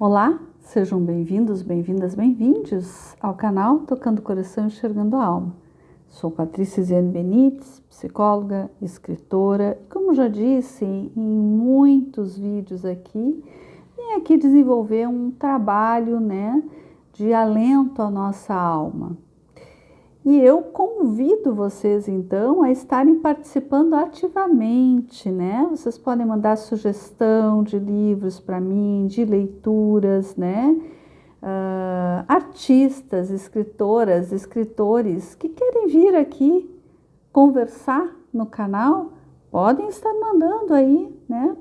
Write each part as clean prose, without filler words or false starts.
Olá, sejam bem-vindos, bem-vindas, bem-vindes ao canal Tocando o Coração, Enxergando a Alma. Sou Patrícia Ziane Benites, psicóloga, escritora, e como já disse em muitos vídeos aqui, vim aqui desenvolver um trabalho, de alento à nossa alma. E eu convido vocês, então, a estarem participando ativamente, Vocês podem mandar sugestão de livros para mim, de leituras, artistas, escritoras, escritores que querem vir aqui conversar no canal, podem estar mandando aí,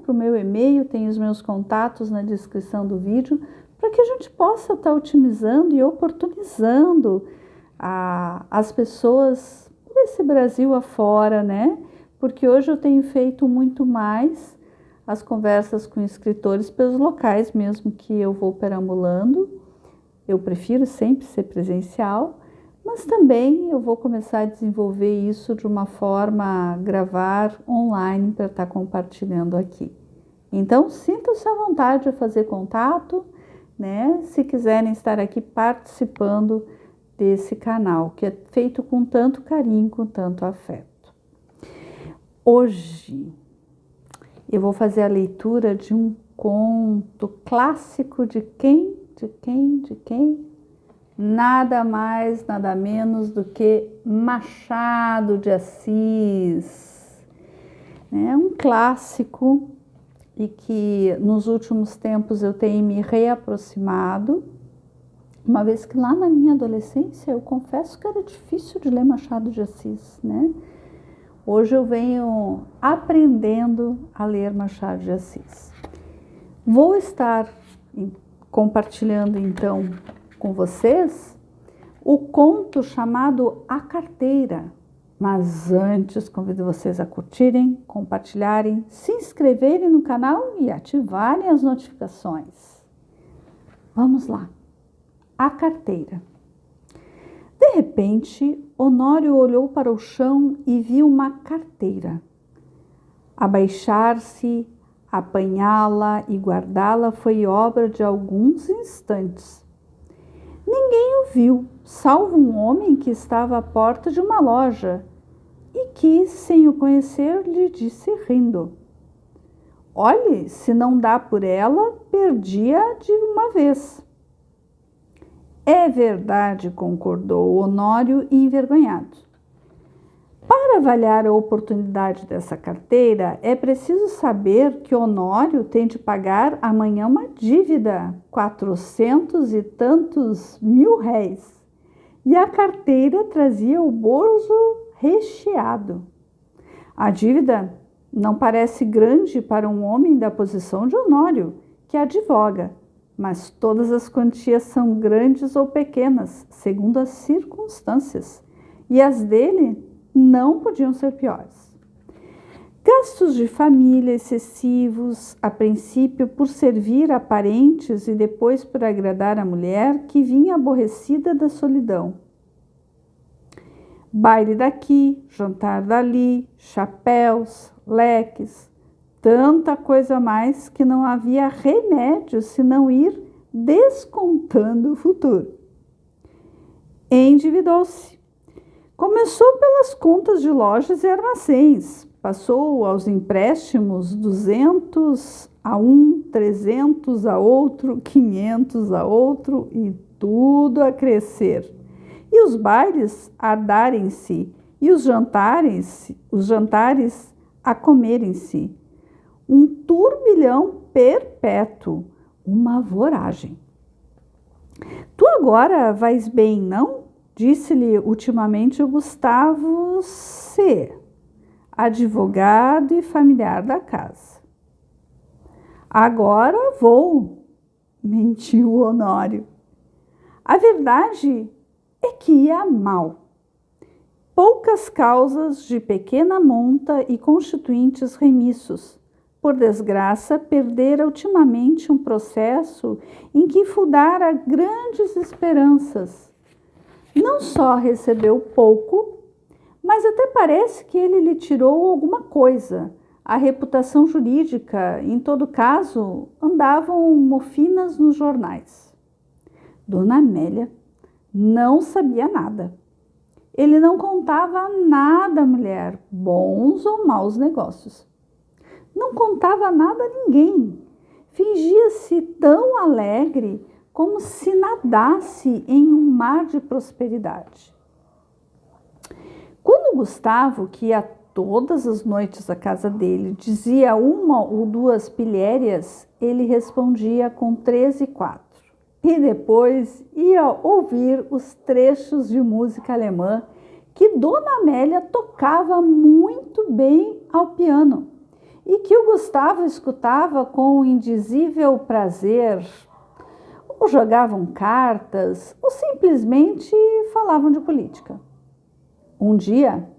para o meu e-mail, tem os meus contatos na descrição do vídeo, para que a gente possa estar otimizando e oportunizando as pessoas desse Brasil afora, Porque hoje eu tenho feito muito mais as conversas com escritores pelos locais mesmo que eu vou perambulando. Eu prefiro sempre ser presencial, mas também eu vou começar a desenvolver isso de uma forma gravar online para estar compartilhando aqui. Então, sintam-se à vontade de fazer contato, Se quiserem estar aqui participando desse canal, que é feito com tanto carinho, com tanto afeto. Hoje eu vou fazer a leitura de um conto clássico de quem? Nada mais, nada menos do que Machado de Assis. É um clássico e que nos últimos tempos eu tenho me reaproximado, uma vez que lá na minha adolescência eu confesso que era difícil de ler Machado de Assis, Hoje eu venho aprendendo a ler Machado de Assis. Vou estar compartilhando então com vocês o conto chamado A Carteira. Mas antes convido vocês a curtirem, compartilharem, se inscreverem no canal e ativarem as notificações. Vamos lá. A Carteira. De repente, Honório olhou para o chão e viu uma carteira. Abaixar-se, apanhá-la e guardá-la foi obra de alguns instantes. Ninguém o viu, salvo um homem que estava à porta de uma loja e que, sem o conhecer, lhe disse rindo: "Olhe, se não dá por ela, perdi-a de uma vez." "É verdade", concordou Honório envergonhado. Para avaliar a oportunidade dessa carteira, é preciso saber que Honório tem de pagar amanhã uma dívida, 400 e tantos mil réis, e a carteira trazia o bolso recheado. A dívida não parece grande para um homem da posição de Honório, que advoga, mas todas as quantias são grandes ou pequenas, segundo as circunstâncias, e as dele não podiam ser piores. Gastos de família excessivos, a princípio por servir a parentes e depois por agradar a mulher que vinha aborrecida da solidão. Baile daqui, jantar dali, chapéus, leques, tanta coisa a mais que não havia remédio senão ir descontando o futuro. Endividou-se. Começou pelas contas de lojas e armazéns, passou aos empréstimos 200 a um, 300 a outro, 500 a outro e tudo a crescer. E os bailes a darem-se e os jantares a comerem-se. Um turbilhão perpétuo, uma voragem. "Tu agora vais bem, não?" disse-lhe ultimamente o Gustavo C., advogado e familiar da casa. "Agora vou", mentiu Honório. A verdade é que ia mal. Poucas causas de pequena monta e constituintes remissos. Por desgraça, perdera ultimamente um processo em que fundara grandes esperanças. Não só recebeu pouco, mas até parece que ele lhe tirou alguma coisa, a reputação jurídica, em todo caso, andavam mofinas nos jornais. Dona Amélia não sabia nada. Ele não contava nada à mulher, bons ou maus negócios. Não contava nada a ninguém. Fingia-se tão alegre como se nadasse em um mar de prosperidade. Quando Gustavo, que ia todas as noites à casa dele, dizia uma ou duas pilhérias, ele respondia com 3 e 4. E depois ia ouvir os trechos de música alemã que Dona Amélia tocava muito bem ao piano e que o Gustavo escutava com indizível prazer. Ou jogavam cartas, ou simplesmente falavam de política. Um dia,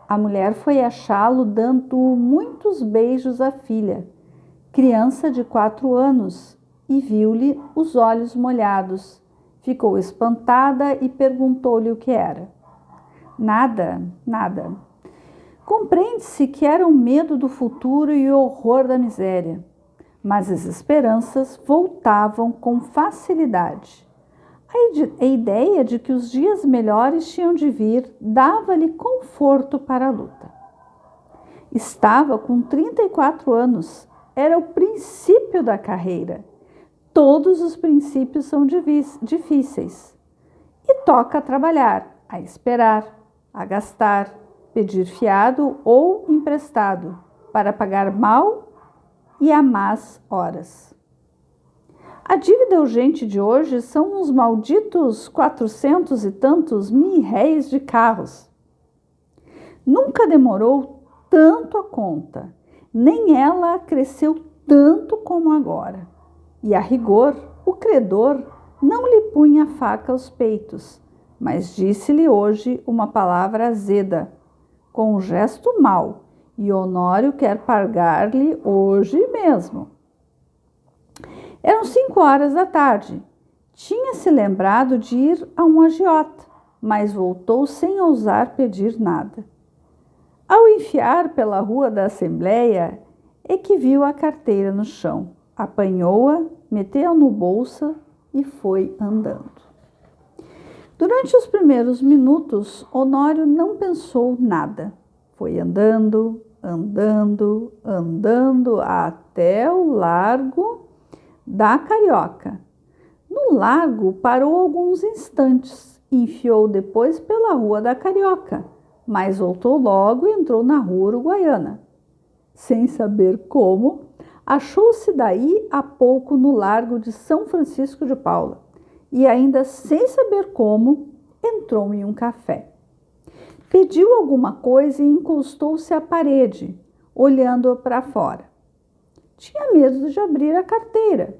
a mulher foi achá-lo dando muitos beijos à filha, criança de 4 anos, e viu-lhe os olhos molhados. Ficou espantada e perguntou-lhe o que era. Nada, nada. Compreende-se que era o medo do futuro e o horror da miséria, mas as esperanças voltavam com facilidade. A ideia de que os dias melhores tinham de vir dava-lhe conforto para a luta. Estava com 34 anos, era o princípio da carreira. Todos os princípios são difíceis. E toca trabalhar, a esperar, a gastar, pedir fiado ou emprestado, para pagar mal e a más horas. A dívida urgente de hoje são uns malditos 400 e tantos mil-réis de carros. Nunca demorou tanto a conta, nem ela cresceu tanto como agora. E a rigor, o credor não lhe punha a faca aos peitos, mas disse-lhe hoje uma palavra azeda, com um gesto mau, e Honório quer pagar-lhe hoje mesmo. Eram 5 horas da tarde. Tinha-se lembrado de ir a um agiota, mas voltou sem ousar pedir nada. Ao enfiar pela rua da Assembleia, é que viu a carteira no chão. Apanhou-a, meteu-a no bolso e foi andando. Durante os primeiros minutos, Honório não pensou nada. Foi andando, andando, andando até o largo da Carioca. No largo, parou alguns instantes e enfiou depois pela rua da Carioca, mas voltou logo e entrou na rua Uruguaiana. Sem saber como, achou-se daí a pouco no largo de São Francisco de Paula e, ainda sem saber como, entrou em um café. Pediu alguma coisa e encostou-se à parede, olhando para fora. Tinha medo de abrir a carteira.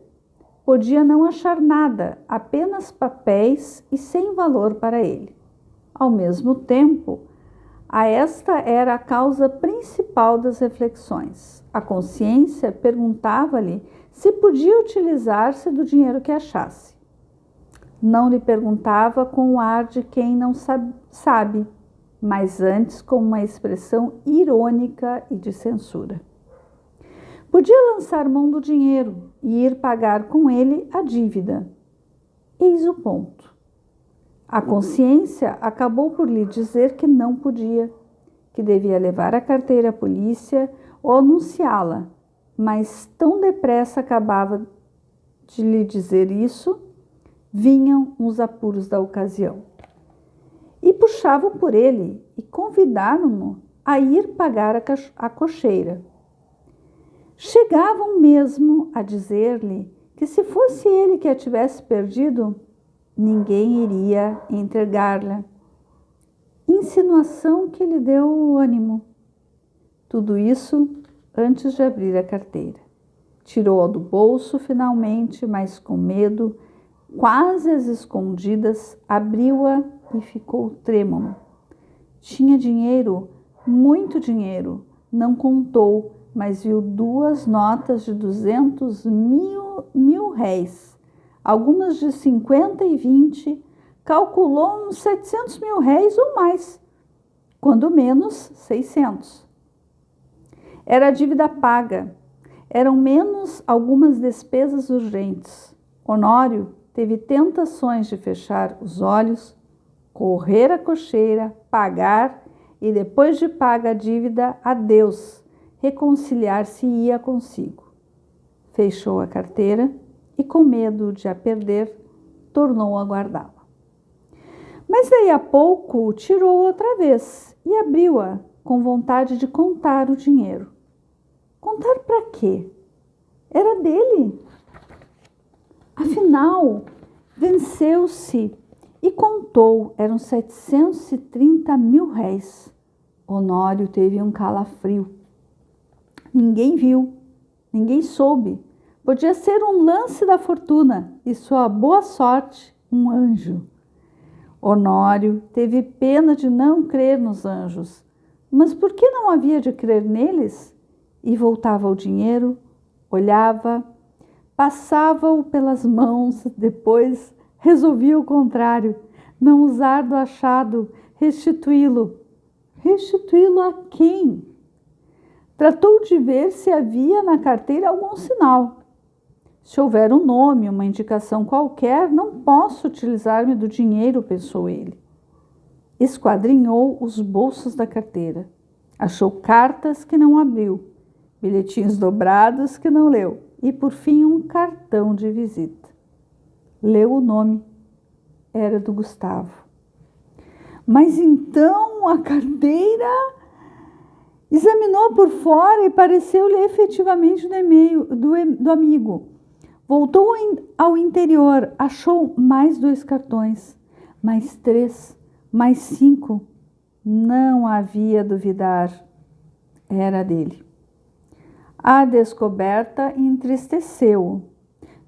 Podia não achar nada, apenas papéis e sem valor para ele. Ao mesmo tempo, esta era a causa principal das reflexões. A consciência perguntava-lhe se podia utilizar-se do dinheiro que achasse. Não lhe perguntava com o ar de quem não sabe, mas antes com uma expressão irônica e de censura. Podia lançar mão do dinheiro e ir pagar com ele a dívida. Eis o ponto. A consciência acabou por lhe dizer que não podia, que devia levar a carteira à polícia ou anunciá-la, mas tão depressa acabava de lhe dizer isso, vinham os apuros da ocasião. E puxavam por ele e convidaram-no a ir pagar a cocheira. Chegavam mesmo a dizer-lhe que se fosse ele que a tivesse perdido, ninguém iria entregar-lhe. Insinuação que lhe deu ânimo. Tudo isso antes de abrir a carteira. Tirou-a do bolso finalmente, mas com medo, quase às escondidas, abriu-a e ficou trêmulo. Tinha dinheiro, muito dinheiro, não contou, mas viu 2 notas de 200 mil réis, algumas de 50 e 20, calculou uns 700 mil réis ou mais, quando menos 600. Era a dívida paga. Eram menos algumas despesas urgentes. Honório teve tentações de fechar os olhos, correr a cocheira, pagar e, depois de paga a dívida, adeus, reconciliar-se-ia consigo. Fechou a carteira e, com medo de a perder, tornou a guardá-la. Mas daí a pouco tirou outra vez e abriu-a com vontade de contar o dinheiro. Contar para quê? Era dele. Afinal, venceu-se e contou, eram 730 mil réis. Honório teve um calafrio. Ninguém viu, ninguém soube. Podia ser um lance da fortuna e sua boa sorte, um anjo. Honório teve pena de não crer nos anjos, mas por que não havia de crer neles? E voltava ao dinheiro, olhava, passava-o pelas mãos, depois resolvia o contrário, não usar do achado, restituí-lo. Restituí-lo a quem? Tratou de ver se havia na carteira algum sinal. Se houver um nome, uma indicação qualquer, não posso utilizar-me do dinheiro, pensou ele. Esquadrinhou os bolsos da carteira. Achou cartas que não abriu, bilhetinhos dobrados que não leu e, por fim, um cartão de visita. Leu o nome. Era do Gustavo. Mas então a carteira examinou por fora e pareceu-lhe efetivamente do e-mail do amigo. Voltou ao interior, achou mais 2 cartões, mais 3, mais 5. Não havia duvidar, era dele. A descoberta entristeceu-o.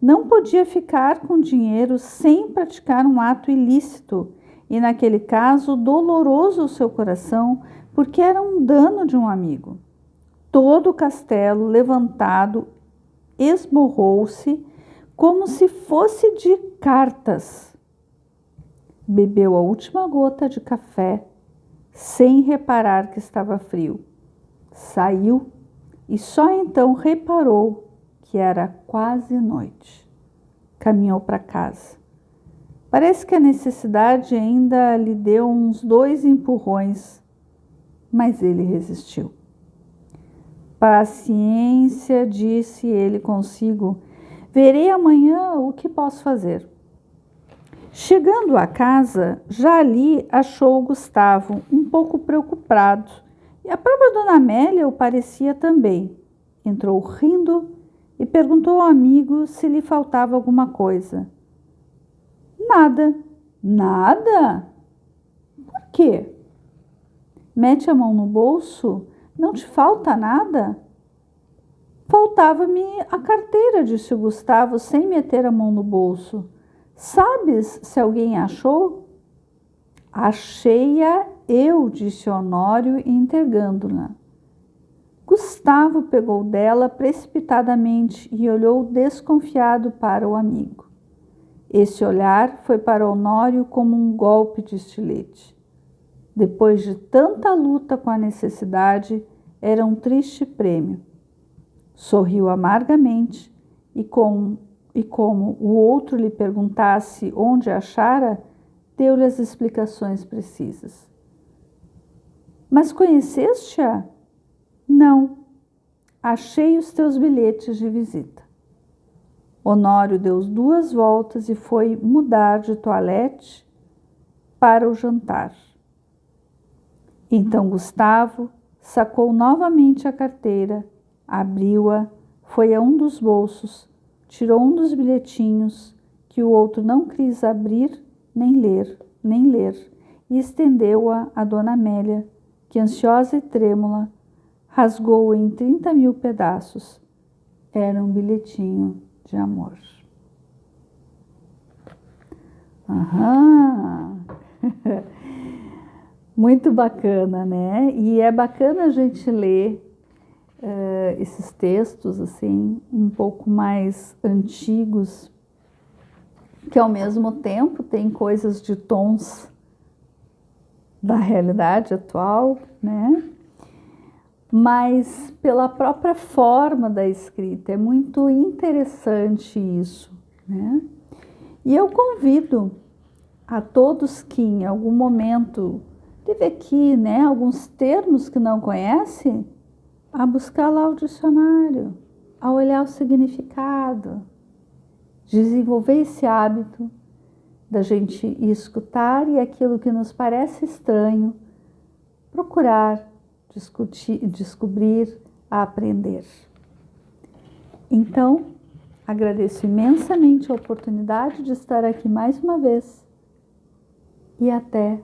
Não podia ficar com dinheiro sem praticar um ato ilícito, e naquele caso doloroso ao seu coração, porque era um dano de um amigo. Todo o castelo, levantado, esmorrou-se como se fosse de cartas. Bebeu a última gota de café, sem reparar que estava frio. Saiu e só então reparou que era quase noite. Caminhou para casa. Parece que a necessidade ainda lhe deu uns 2 empurrões, mas ele resistiu. Paciência, disse ele consigo, verei amanhã o que posso fazer. Chegando à casa, já ali achou Gustavo um pouco preocupado, e a própria dona Amélia o parecia também. Entrou rindo e perguntou ao amigo se lhe faltava alguma coisa. Nada. Nada? Por quê? Mete a mão no bolso. Não te falta nada? Faltava-me a carteira, disse o Gustavo, sem meter a mão no bolso. Sabes se alguém achou? Achei-a eu, disse Honório, entregando-na. Gustavo pegou dela precipitadamente e olhou desconfiado para o amigo. Esse olhar foi para Honório como um golpe de estilete. Depois de tanta luta com a necessidade, era um triste prêmio. Sorriu amargamente e como o outro lhe perguntasse onde a achara, deu-lhe as explicações precisas. Mas conheceste-a? Não. Achei os teus bilhetes de visita. Honório deu 2 voltas e foi mudar de toilette para o jantar. Então Gustavo sacou novamente a carteira, abriu-a, foi a um dos bolsos, tirou um dos bilhetinhos que o outro não quis abrir, nem ler, e estendeu-a à dona Amélia, que, ansiosa e trêmula, rasgou-o em 30 mil pedaços. Era um bilhetinho de amor. Aham! Muito bacana, né? E é bacana a gente ler esses textos assim, um pouco mais antigos, que ao mesmo tempo tem coisas de tons da realidade atual, né? mas pela própria forma da escrita. É muito interessante isso, né? E eu convido a todos que em algum momento teve aqui, né, alguns termos que não conhece, a buscar lá o dicionário, a olhar o significado, desenvolver esse hábito da gente escutar e aquilo que nos parece estranho, procurar discutir, descobrir, aprender. Então, agradeço imensamente a oportunidade de estar aqui mais uma vez e até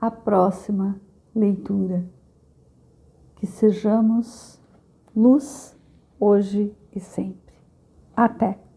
a próxima leitura. Que sejamos luz hoje e sempre. Até!